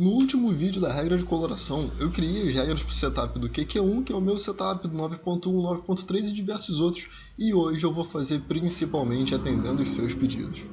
No último vídeo da regra de coloração, eu criei as regras para o setup do QQ1, que é o meu setup do 9.1, 9.3 e diversos outros, e hoje eu vou fazer principalmente atendendo os seus pedidos.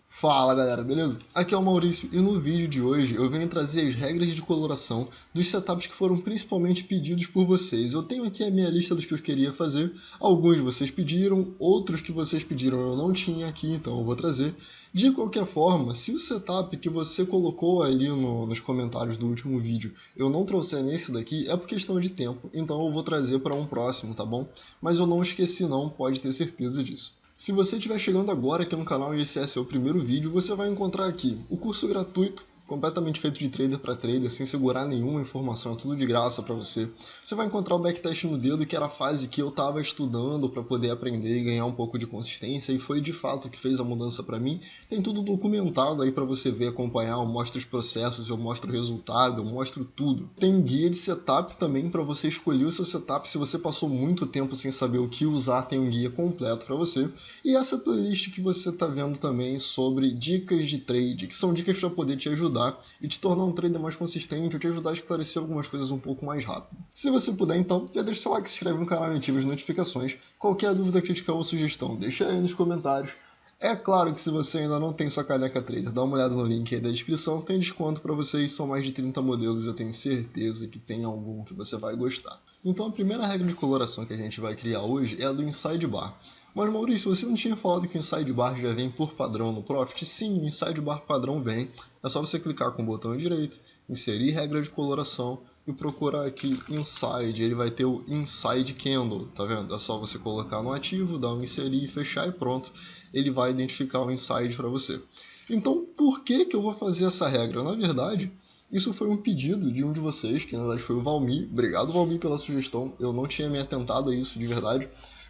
Fala galera, beleza? Aqui é o Maurício e no vídeo de hoje eu venho trazer as regras de coloração dos setups que foram principalmente pedidos por vocês. Eu tenho aqui a minha lista dos que eu queria fazer, alguns vocês pediram, outros que vocês pediram eu não tinha aqui, então eu vou trazer. De qualquer forma, se o setup que você colocou ali nos comentários do último vídeo eu não trouxer nesse daqui, é por questão de tempo, então eu vou trazer para um próximo, tá bom? Mas eu não esqueci não, pode ter certeza disso. Se você estiver chegando agora aqui no canal e esse é seu primeiro vídeo, você vai encontrar aqui o curso gratuito, completamente feito de trader para trader, sem segurar nenhuma informação, é tudo de graça para você. Você vai encontrar o backtest no dedo, que era a fase que eu estava estudando para poder aprender e ganhar um pouco de consistência, e foi de fato que fez a mudança para mim. Tem tudo documentado aí para você ver, acompanhar, eu mostro os processos, eu mostro o resultado, eu mostro tudo. Tem guia de setup também para você escolher o seu setup, se você passou muito tempo sem saber o que usar, tem um guia completo para você. E essa playlist que você está vendo também sobre dicas de trade, que são dicas para poder te ajudar e te tornar um trader mais consistente ou te ajudar a esclarecer algumas coisas um pouco mais rápido. Se você puder então, já deixa seu like, se inscreve no canal e ativa as notificações. Qualquer dúvida, crítica ou sugestão, deixa aí nos comentários. É claro que se você ainda não tem sua caneca trader, dá uma olhada no link aí da descrição, tem desconto para vocês, são mais de 30 modelos, eu tenho certeza que tem algum que você vai gostar. Então a primeira regra de coloração que a gente vai criar hoje é a do Inside Bar. Mas Maurício, você não tinha falado que o Inside Bar já vem por padrão no Profit? Sim, o Inside Bar padrão vem, é só você clicar com o botão direito, inserir regra de coloração e procurar aqui Inside, ele vai ter o Inside Candle, tá vendo? É só você colocar no ativo, dar um inserir e fechar e pronto, ele vai identificar o Inside para você. Então, por que eu vou fazer essa regra? Na verdade, isso foi um pedido de um de vocês, que na verdade foi o Valmir. Obrigado, Valmir, pela sugestão, eu não tinha me atentado a isso de verdade,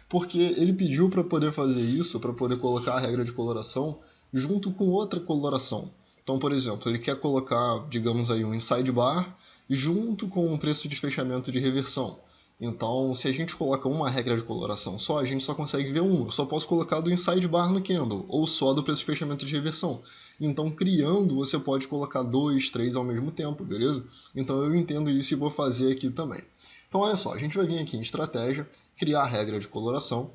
porque ele pediu para poder fazer isso, para poder colocar a regra de coloração junto com outra coloração. Então, por exemplo, ele quer colocar, digamos aí, um Inside Bar junto com um preço de fechamento de reversão. Então, se a gente coloca uma regra de coloração só, a gente só consegue ver uma. Eu só posso colocar do Inside Bar no Candle, ou só do preço de fechamento de reversão. Então, criando, você pode colocar 2, 3 ao mesmo tempo, beleza? Então, eu entendo isso e vou fazer aqui também. Então, olha só, a gente vai vir aqui em Estratégia, criar a regra de coloração,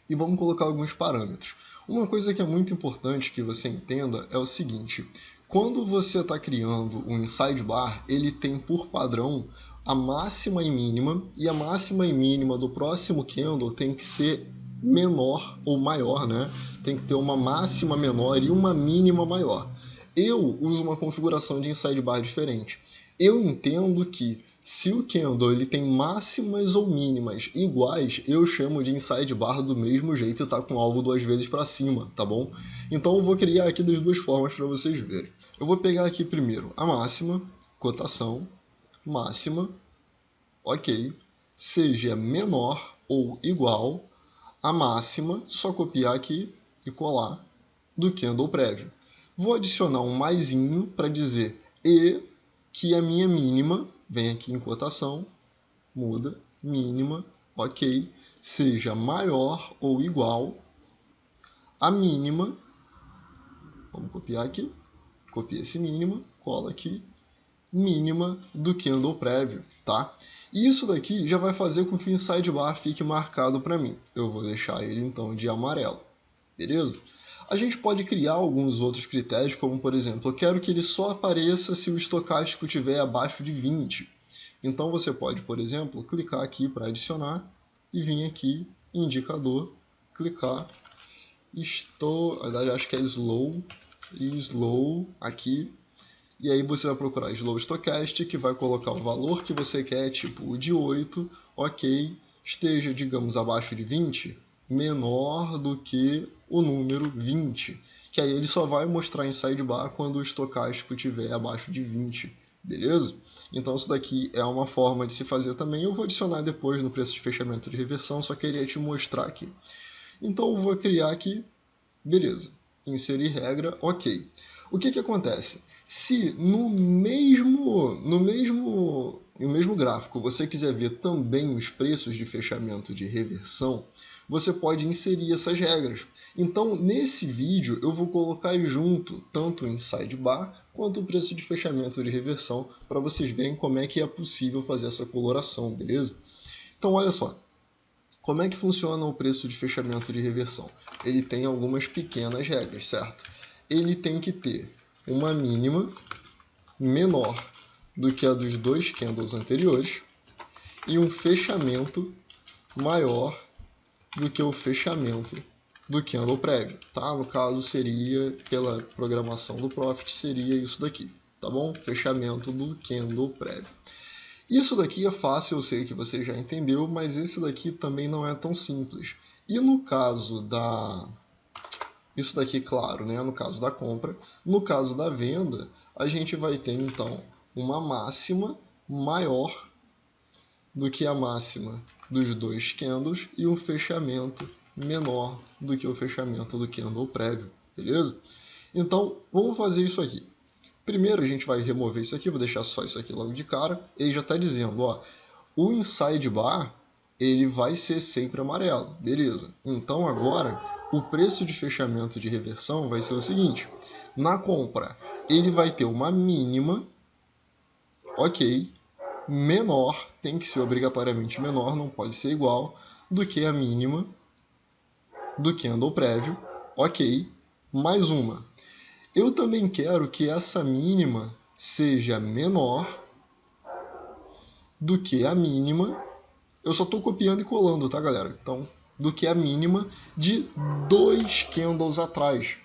e vamos colocar alguns parâmetros. Uma coisa que é muito importante que você entenda é o seguinte: quando você está criando um Inside Bar, ele tem por padrão a máxima e mínima, e a máxima e mínima do próximo candle tem que ser menor ou maior, né? Tem que ter uma máxima menor e uma mínima maior. Eu uso uma configuração de Inside Bar diferente. Eu entendo que se o candle ele tem máximas ou mínimas iguais, eu chamo de Inside Bar do mesmo jeito e tá com o alvo 2 vezes para cima, tá bom? Então eu vou criar aqui das duas formas para vocês verem. Eu vou pegar aqui primeiro a máxima, cotação, máxima, ok, seja menor ou igual a máxima, só copiar aqui e colar, do candle prévio. Vou adicionar um maisinho para dizer e que a minha mínima, vem aqui em cotação, muda, mínima, ok, seja maior ou igual a mínima, vamos copiar aqui, copia esse mínima, cola aqui, mínima do candle prévio, tá? E isso daqui já vai fazer com que o Inside Bar fique marcado para mim. Eu vou deixar ele então de amarelo, beleza? A gente pode criar alguns outros critérios, como por exemplo, eu quero que ele só apareça se o estocástico estiver abaixo de 20. Então você pode, por exemplo, clicar aqui para adicionar e vir aqui, indicador, clicar, na verdade acho que é slow, e slow aqui, e aí você vai procurar slow stochastic, que vai colocar o valor que você quer, tipo o de 8, ok, esteja, digamos, abaixo de 20, menor do que o número 20, que aí ele só vai mostrar Inside Bar quando o estocástico estiver abaixo de 20, beleza? Então isso daqui é uma forma de se fazer também, eu vou adicionar depois no preço de fechamento de reversão, só queria te mostrar aqui. Então eu vou criar aqui, beleza, inserir regra, ok. O que acontece? Se no mesmo gráfico você quiser ver também os preços de fechamento de reversão, você pode inserir essas regras. Então, nesse vídeo, eu vou colocar junto tanto o inside bar quanto o preço de fechamento de reversão para vocês verem como é que é possível fazer essa coloração, beleza? Então, olha só. Como é que funciona o preço de fechamento de reversão? Ele tem algumas pequenas regras, certo? Ele tem que ter uma mínima menor do que a dos 2 candles anteriores e um fechamento maior do que o fechamento do candle prévio, tá? No caso seria, pela programação do Profit, seria isso daqui, tá bom? Fechamento do candle prévio. Isso daqui é fácil, eu sei que você já entendeu, mas esse daqui também não é tão simples. E no caso da... Isso daqui, claro, né? No caso da compra. No caso da venda, a gente vai ter, então, uma máxima maior do que a máxima dos 2 candles e um fechamento menor do que o fechamento do candle prévio, beleza? Então, vamos fazer isso aqui. Primeiro a gente vai remover isso aqui, vou deixar só isso aqui logo de cara. Ele já está dizendo, ó, o inside bar ele vai ser sempre amarelo, beleza? Então agora o preço de fechamento de reversão vai ser o seguinte: na compra ele vai ter uma mínima, ok, menor, tem que ser obrigatoriamente menor, não pode ser igual, do que a mínima do candle prévio, ok, mais uma. Eu também quero que essa mínima seja menor do que a mínima, eu só estou copiando e colando, tá, galera? Então, do que a mínima de 2 candles atrás.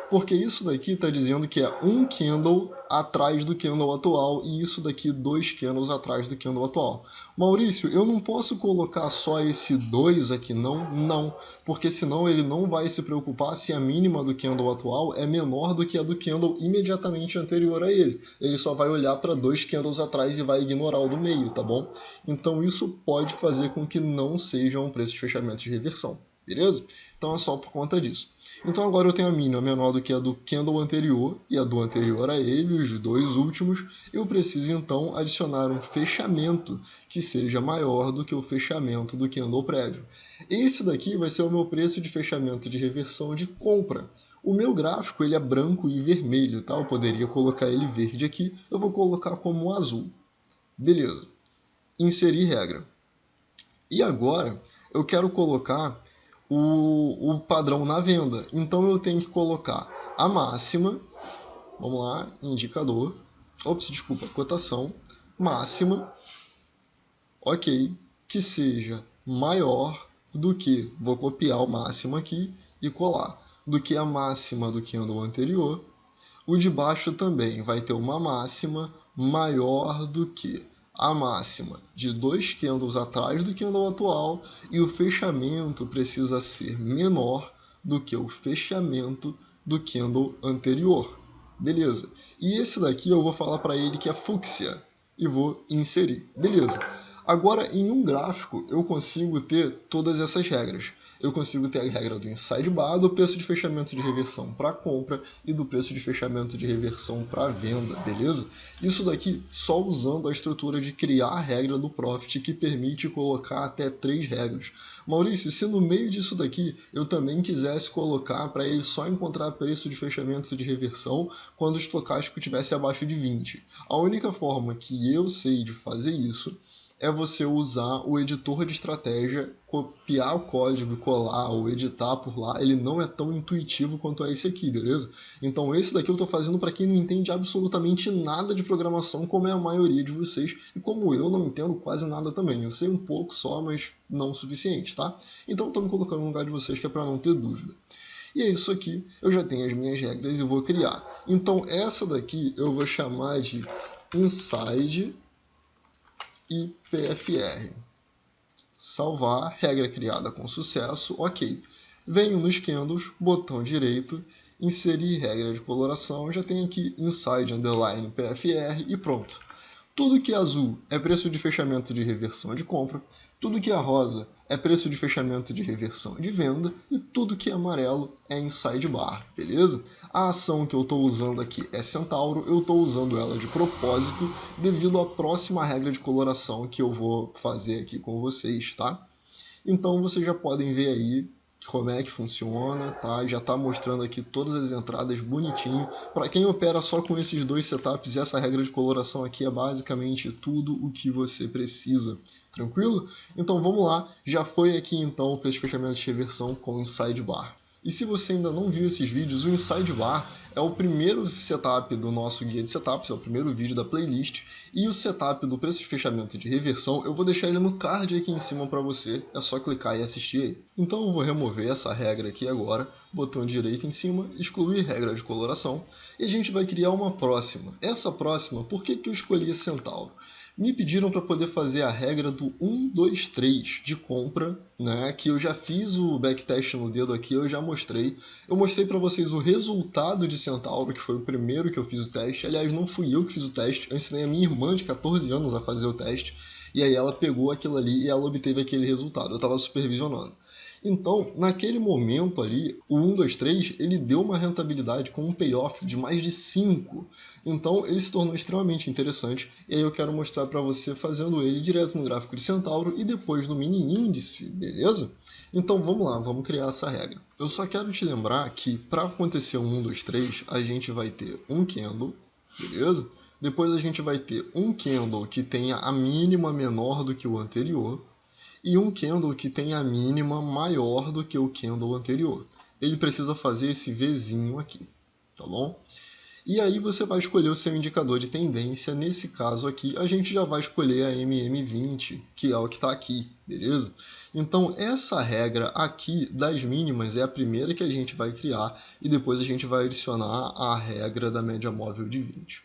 Porque isso daqui está dizendo que é um candle atrás do candle atual e isso daqui 2 candles atrás do candle atual. Maurício, eu não posso colocar só esse 2 aqui, não? Não, porque senão ele não vai se preocupar se a mínima do candle atual é menor do que a do candle imediatamente anterior a ele. Ele só vai olhar para 2 candles atrás e vai ignorar o do meio, tá bom? Então isso pode fazer com que não seja um preço de fechamento de reversão, beleza? Então é só por conta disso. Então agora eu tenho a mínima menor do que a do candle anterior e a do anterior a ele, os dois últimos. Eu preciso então adicionar um fechamento que seja maior do que o fechamento do candle prévio. Esse daqui vai ser o meu preço de fechamento de reversão de compra. O meu gráfico ele é branco e vermelho, tá? Eu poderia colocar ele verde aqui, eu vou colocar como azul. Beleza. Inserir regra. E agora eu quero colocar o padrão na venda. Então eu tenho que colocar a máxima, vamos lá, indicador, cotação, máxima, ok, que seja maior do que, vou copiar o máximo aqui e colar, do que a máxima do candle anterior. O de baixo também vai ter uma máxima maior do que a máxima de 2 candles atrás do candle atual e o fechamento precisa ser menor do que o fechamento do candle anterior. Beleza. E esse daqui eu vou falar para ele que é fúcsia e vou inserir. Beleza. Agora, em um gráfico, eu consigo ter todas essas regras. Eu consigo ter a regra do inside bar, do preço de fechamento de reversão para compra e do preço de fechamento de reversão para venda, beleza? Isso daqui só usando a estrutura de criar a regra do Profit, que permite colocar até 3 regras. Maurício, se no meio disso daqui eu também quisesse colocar para ele só encontrar preço de fechamento de reversão quando o estocástico estivesse abaixo de 20. A única forma que eu sei de fazer isso é você usar o editor de estratégia, copiar o código, colar ou editar por lá. Ele não é tão intuitivo quanto é esse aqui, beleza? Então esse daqui eu estou fazendo para quem não entende absolutamente nada de programação, como é a maioria de vocês, e como eu não entendo quase nada também. Eu sei um pouco só, mas não o suficiente, tá? Então estou me colocando no lugar de vocês, que é para não ter dúvida. E é isso aqui, eu já tenho as minhas regras e vou criar. Então essa daqui eu vou chamar de inside e PFR. Salvar, regra criada com sucesso, ok. Venho nos candles, botão direito, inserir regra de coloração, já tenho aqui inside underline PFR e pronto. Tudo que é azul é preço de fechamento de reversão de compra, tudo que é rosa é preço de fechamento de reversão de venda e tudo que é amarelo é inside bar, beleza? A ação que eu estou usando aqui é Centauro, eu estou usando ela de propósito devido à próxima regra de coloração que eu vou fazer aqui com vocês, tá? Então vocês já podem ver aí como é que funciona, tá? Já está mostrando aqui todas as entradas bonitinho. Para quem opera só com esses dois setups, essa regra de coloração aqui é basicamente tudo o que você precisa. Tranquilo? Então vamos lá, já foi aqui então para esse fechamento de reversão com o sidebar. E se você ainda não viu esses vídeos, o Inside Bar é o primeiro setup do nosso guia de setups, é o primeiro vídeo da playlist, e o setup do preço de fechamento de reversão eu vou deixar ele no card aqui em cima para você, é só clicar e assistir aí. Então eu vou remover essa regra aqui agora, botão direito em cima, excluir regra de coloração, e a gente vai criar uma próxima. Essa próxima, por que eu escolhi a Centauro? Me pediram para poder fazer a regra do 1, 2, 3 de compra, né? Que eu já fiz o backtest no dedo aqui, eu já mostrei. Eu mostrei para vocês o resultado de Centauro, que foi o primeiro que eu fiz o teste. Aliás, não fui eu que fiz o teste, eu ensinei a minha irmã de 14 anos a fazer o teste. E aí ela pegou aquilo ali e ela obteve aquele resultado. Eu estava supervisionando. Então, naquele momento ali, o 1, 2, 3, ele deu uma rentabilidade com um payoff de mais de 5. Então, ele se tornou extremamente interessante. E aí eu quero mostrar para você fazendo ele direto no gráfico de Centauro e depois no mini índice, beleza? Então, vamos lá, vamos criar essa regra. Eu só quero te lembrar que para acontecer um 1, 2, 3, a gente vai ter um candle, beleza? Depois a gente vai ter um candle que tenha a mínima menor do que o anterior, e um candle que tem a mínima maior do que o candle anterior. Ele precisa fazer esse Vzinho aqui, tá bom? E aí você vai escolher o seu indicador de tendência. Nesse caso aqui, a gente já vai escolher a MM20, que é o que está aqui, beleza? Então, essa regra aqui das mínimas é a primeira que a gente vai criar e depois a gente vai adicionar a regra da média móvel de 20.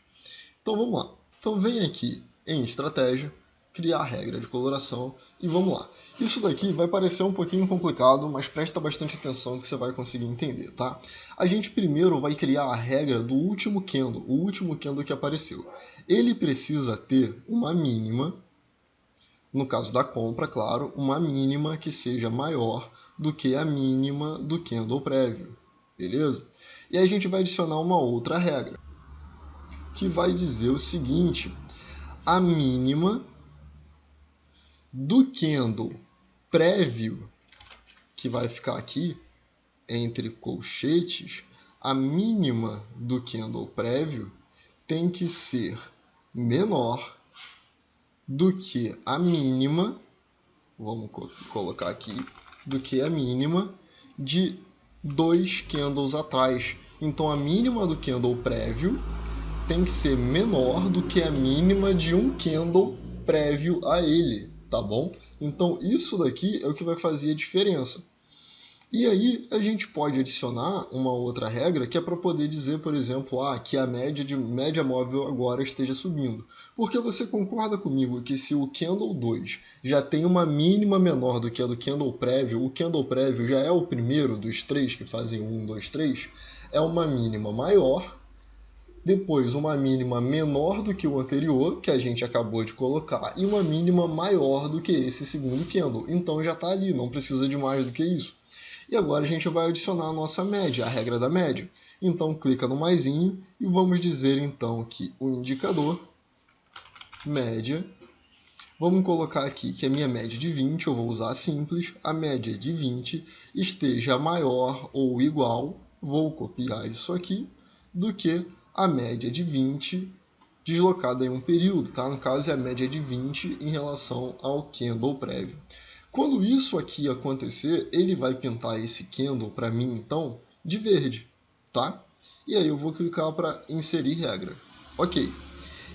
Então, vamos lá. Então, vem aqui em estratégia, criar a regra de coloração e vamos lá. Isso daqui vai parecer um pouquinho complicado, mas presta bastante atenção que você vai conseguir entender, tá? A gente primeiro vai criar a regra do último candle, o último candle que apareceu. Ele precisa ter uma mínima, no caso da compra, claro, uma mínima que seja maior do que a mínima do candle prévio, beleza? E aí a gente vai adicionar uma outra regra, que vai dizer o seguinte: a mínima do candle prévio, que vai ficar aqui entre colchetes, a mínima do candle prévio tem que ser menor do que a mínima, vamos colocar aqui, do que a mínima de 2 candles atrás. Então a mínima do candle prévio tem que ser menor do que a mínima de um candle prévio a ele, tá bom? Então isso daqui é o que vai fazer a diferença. E aí a gente pode adicionar uma outra regra que é para poder dizer, por exemplo, que a média móvel agora esteja subindo. Porque você concorda comigo que se o candle 2 já tem uma mínima menor do que a do candle prévio, o candle prévio já é o primeiro dos três que fazem 1, 2, 3, é uma mínima maior, depois uma mínima menor do que o anterior, que a gente acabou de colocar, e uma mínima maior do que esse segundo candle. Então já está ali, não precisa de mais do que isso. E agora a gente vai adicionar a nossa média, a regra da média. Então clica no maisinho e vamos dizer então que o indicador, média, vamos colocar aqui que a minha média de 20, eu vou usar simples, a média de 20 esteja maior ou igual, vou copiar isso aqui, do que a média de 20 deslocada em um período, tá? No caso é a média de 20 em relação ao candle prévio. Quando isso aqui acontecer, ele vai pintar esse candle para mim, então, de verde, tá? E aí eu vou clicar para inserir regra. Ok.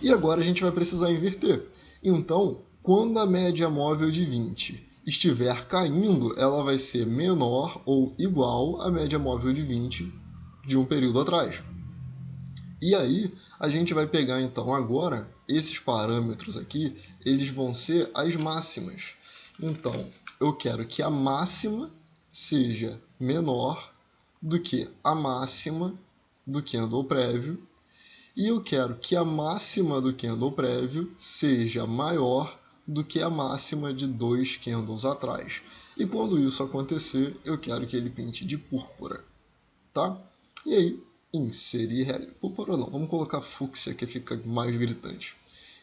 E agora a gente vai precisar inverter. Então, quando a média móvel de 20 estiver caindo, ela vai ser menor ou igual à média móvel de 20 de um período atrás. E aí, a gente vai pegar, então, agora, esses parâmetros aqui, eles vão ser as máximas. Então, eu quero que a máxima seja menor do que a máxima do candle prévio. E eu quero que a máxima do candle prévio seja maior do que a máxima de 2 candles atrás. E quando isso acontecer, eu quero que ele pinte de púrpura, tá? E aí, inserir regra. Púrpura não, vamos colocar fúcsia que fica mais gritante.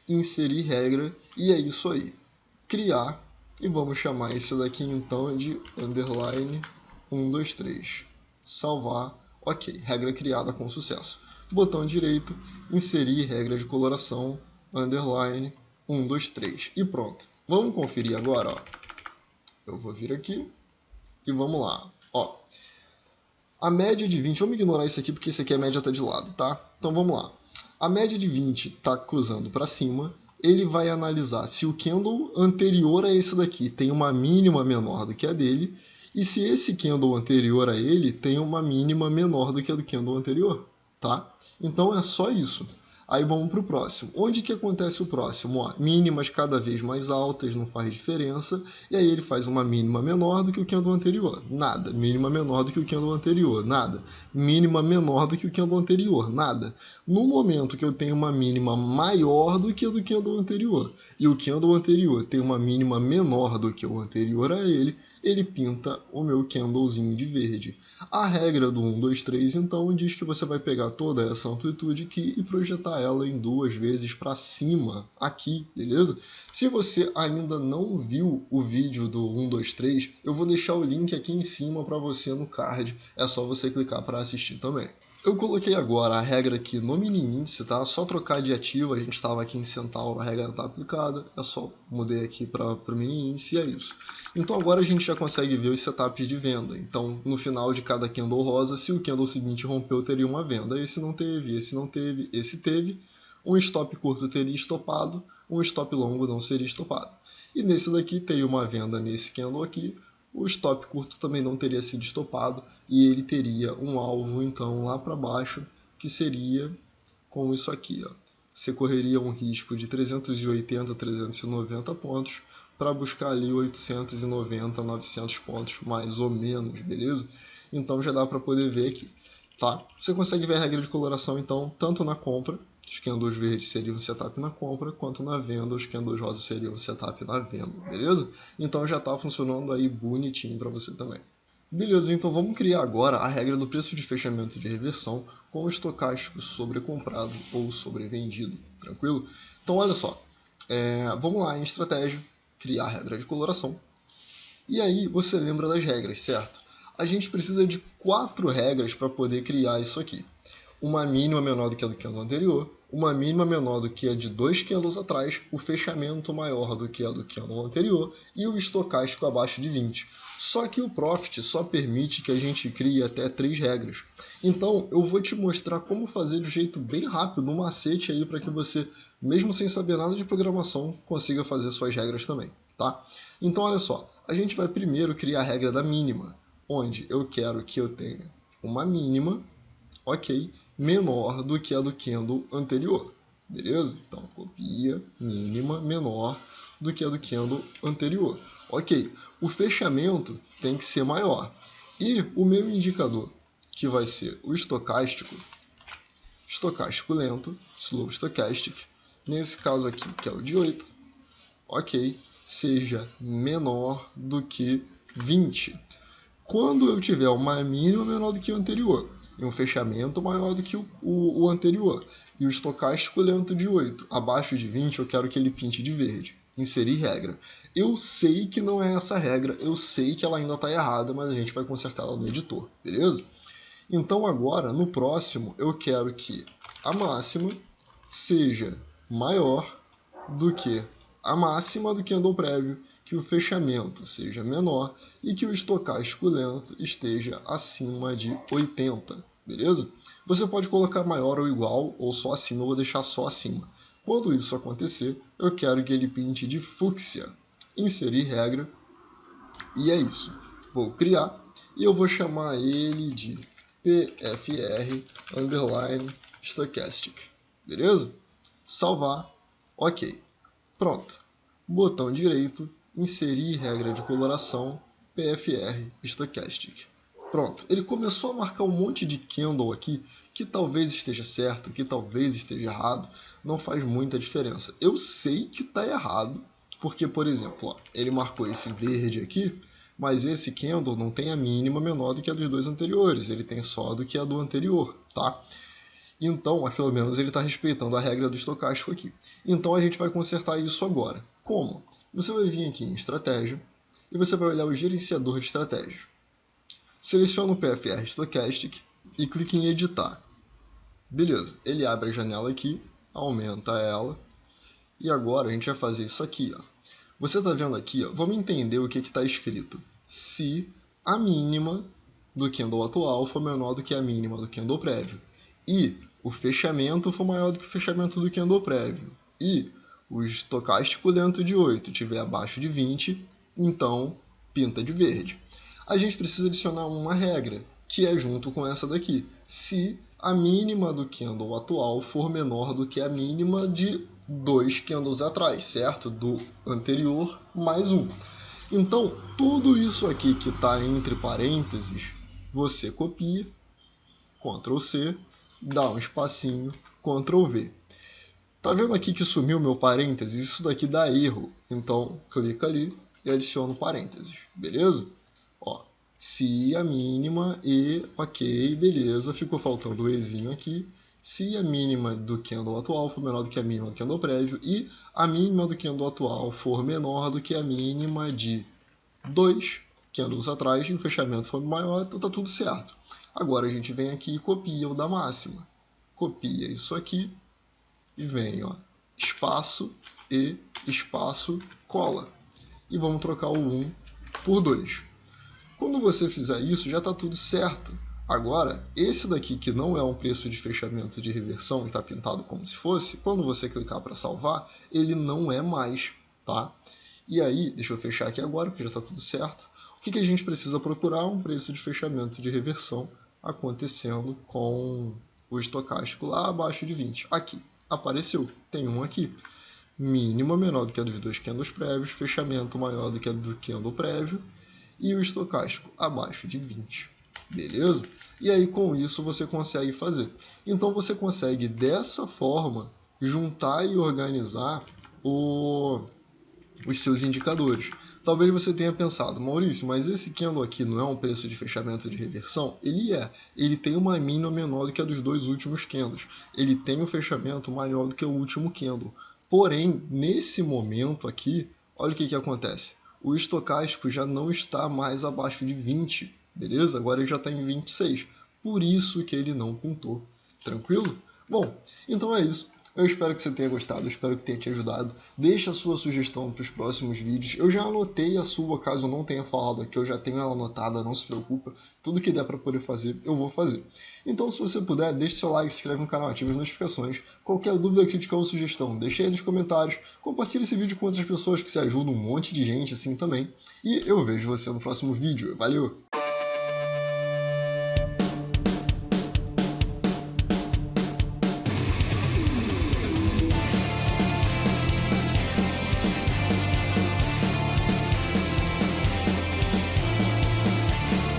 Inserir regra e é isso aí. Criar E vamos chamar esse daqui então de underline 123. Salvar. Ok, regra criada com sucesso. Botão direito, inserir regra de coloração, underline 123. E pronto. Vamos conferir agora, ó. Eu vou vir aqui e vamos lá. Ó, a média de 20, vamos ignorar isso aqui porque esse aqui a média está de lado, tá? Então vamos lá. A média de 20 está cruzando para cima. Ele vai analisar se o candle anterior a esse daqui tem uma mínima menor do que a dele e se esse candle anterior a ele tem uma mínima menor do que a do candle anterior, tá? Então é só isso. Aí vamos para o próximo. Onde que acontece o próximo? Ó, mínimas cada vez mais altas, não faz diferença. E aí ele faz uma mínima menor do que o candle anterior. Nada. Mínima menor do que o candle anterior. Nada. Mínima menor do que o candle anterior. Nada. No momento que eu tenho uma mínima maior do que a do candle anterior e o candle anterior tem uma mínima menor do que o anterior a ele, ele pinta o meu candlezinho de verde. A regra do 1, 2, 3, então, diz que você vai pegar toda essa amplitude aqui e projetar ela em 2 vezes para cima, aqui, beleza? Se você ainda não viu o vídeo do 1, 2, 3, eu vou deixar o link aqui em cima para você no card, é só você clicar para assistir também. Eu coloquei agora a regra aqui no mini índice, tá? Só trocar de ativo, a gente estava aqui em Centauro, a regra está aplicada, é só mudei aqui para o mini índice e é isso. Então agora a gente já consegue ver os setups de venda. Então no final de cada candle rosa, se o candle seguinte rompeu, teria uma venda. Esse não teve, esse não teve, esse teve. Um stop curto teria estopado, um stop longo não seria estopado. E nesse daqui teria uma venda nesse candle aqui. O stop curto também não teria sido estopado e ele teria um alvo então lá para baixo que seria com isso aqui, ó. Você correria um risco de 380 a 390 pontos para buscar ali 890, 900 pontos mais ou menos, beleza? Então já dá para poder ver aqui, tá? Você consegue ver a regra de coloração então tanto na compra, os candles verdes seriam o setup na compra, quanto na venda, os candles rosas seriam o setup na venda, beleza? Então já está funcionando aí bonitinho para você também. Beleza, então vamos criar agora a regra do preço de fechamento de reversão com o estocástico sobrecomprado ou sobrevendido, tranquilo? Então olha só, vamos lá em estratégia, criar a regra de coloração. E aí você lembra das regras, certo? A gente precisa de 4 regras para poder criar isso aqui. Uma mínima menor do que a do candle anterior, uma mínima menor do que a de 2 candles atrás, o fechamento maior do que a do candle anterior e o estocástico abaixo de 20. Só que o Profit só permite que a gente crie até 3 regras. Então eu vou te mostrar como fazer de um jeito bem rápido, um macete aí para que você, mesmo sem saber nada de programação, consiga fazer suas regras também, tá? Então olha só, a gente vai primeiro criar a regra da mínima, onde eu quero que eu tenha uma mínima, ok, menor do que a do candle anterior, beleza? Então, copia, mínima, menor do que a do candle anterior. Ok, o fechamento tem que ser maior. E o meu indicador, que vai ser o estocástico lento, slow stochastic, nesse caso aqui, que é o de 8, ok, seja menor do que 20. Quando eu tiver uma mínima menor do que o anterior, e um fechamento maior do que o anterior, e o estocástico lento de 8, abaixo de 20 eu quero que ele pinte de verde. Inserir regra. Eu sei que não é essa regra, eu sei que ela ainda está errada, mas a gente vai consertar ela no editor, beleza? Então agora, no próximo, eu quero que a máxima seja maior do que a máxima do candle prévio, que o fechamento seja menor e que o estocástico lento esteja acima de 80, beleza? Você pode colocar maior ou igual, ou só acima, eu vou deixar só acima. Quando isso acontecer, eu quero que ele pinte de fúcsia. Inserir regra, e é isso. Vou criar, e eu vou chamar ele de PFR underline stochastic, beleza? Salvar, ok. Pronto. Botão direito, inserir regra de coloração, PFR stochastic. Pronto, ele começou a marcar um monte de candle aqui, que talvez esteja certo, que talvez esteja errado, não faz muita diferença. Eu sei que está errado, porque, por exemplo, ó, ele marcou esse verde aqui, mas esse candle não tem a mínima menor do que a dos dois anteriores, ele tem só do que a do anterior, tá? Então, mas pelo menos ele está respeitando a regra do estocástico aqui. Então a gente vai consertar isso agora. Como? Você vai vir aqui em Estratégia e você vai olhar o gerenciador de estratégia. Seleciona o PFR Stochastic e clique em Editar. Beleza, ele abre a janela aqui, aumenta ela. E agora a gente vai fazer isso aqui, ó. Você está vendo aqui, ó, vamos entender o que está escrito. Se a mínima do candle atual for menor do que a mínima do candle prévio e o fechamento for maior do que o fechamento do candle prévio e o estocástico lento de 8 estiver abaixo de 20, então pinta de verde. A gente precisa adicionar uma regra, que é junto com essa daqui. Se a mínima do candle atual for menor do que a mínima de 2 candles atrás, certo? Do anterior mais um. Então, tudo isso aqui que está entre parênteses, você copia, Ctrl C, dá um espacinho, Ctrl V. Tá vendo aqui que sumiu meu parênteses? Isso daqui dá erro. Então, clica ali e adiciona um parênteses, beleza? Ó, se a mínima e, ok, beleza, ficou faltando o ezinho aqui. Se a mínima do candle atual for menor do que a mínima do candle prévio e a mínima do candle atual for menor do que a mínima de 2 candles atrás e o fechamento for maior, então tá tudo certo. Agora a gente vem aqui e copia o da máxima. Copia isso aqui e vem, ó, espaço e espaço, cola. E vamos trocar o 1 por 2. Quando você fizer isso, já está tudo certo. Agora, esse daqui que não é um preço de fechamento de reversão e está pintado como se fosse, quando você clicar para salvar, ele não é mais, tá? E aí, deixa eu fechar aqui agora, porque já está tudo certo. O que a gente precisa procurar? Um preço de fechamento de reversão acontecendo com o estocástico lá abaixo de 20. Aqui, apareceu, tem um aqui. Mínima menor do que a dos 2 candles prévios, fechamento maior do que a do candle prévio e o estocástico abaixo de 20. Beleza? E aí com isso você consegue fazer. Então você consegue dessa forma juntar e organizar os seus indicadores. Talvez você tenha pensado, Maurício, mas esse candle aqui não é um preço de fechamento de reversão? Ele é. Ele tem uma mínima menor do que a dos 2 últimos candles. Ele tem um fechamento maior do que o último candle. Porém, nesse momento aqui, olha o que acontece. O estocástico já não está mais abaixo de 20, beleza? Agora ele já está em 26. Por isso que ele não pintou. Tranquilo? Bom, então é isso. Eu espero que você tenha gostado, eu espero que tenha te ajudado. Deixa a sua sugestão para os próximos vídeos. Eu já anotei a sua, caso eu não tenha falado aqui, eu já tenho ela anotada, não se preocupa. Tudo que der para poder fazer, eu vou fazer. Então, se você puder, deixe seu like, se inscreve no canal, ative as notificações. Qualquer dúvida, crítica ou sugestão, deixe aí nos comentários. Compartilhe esse vídeo com outras pessoas que se ajudam um monte de gente assim também. E eu vejo você no próximo vídeo. Valeu!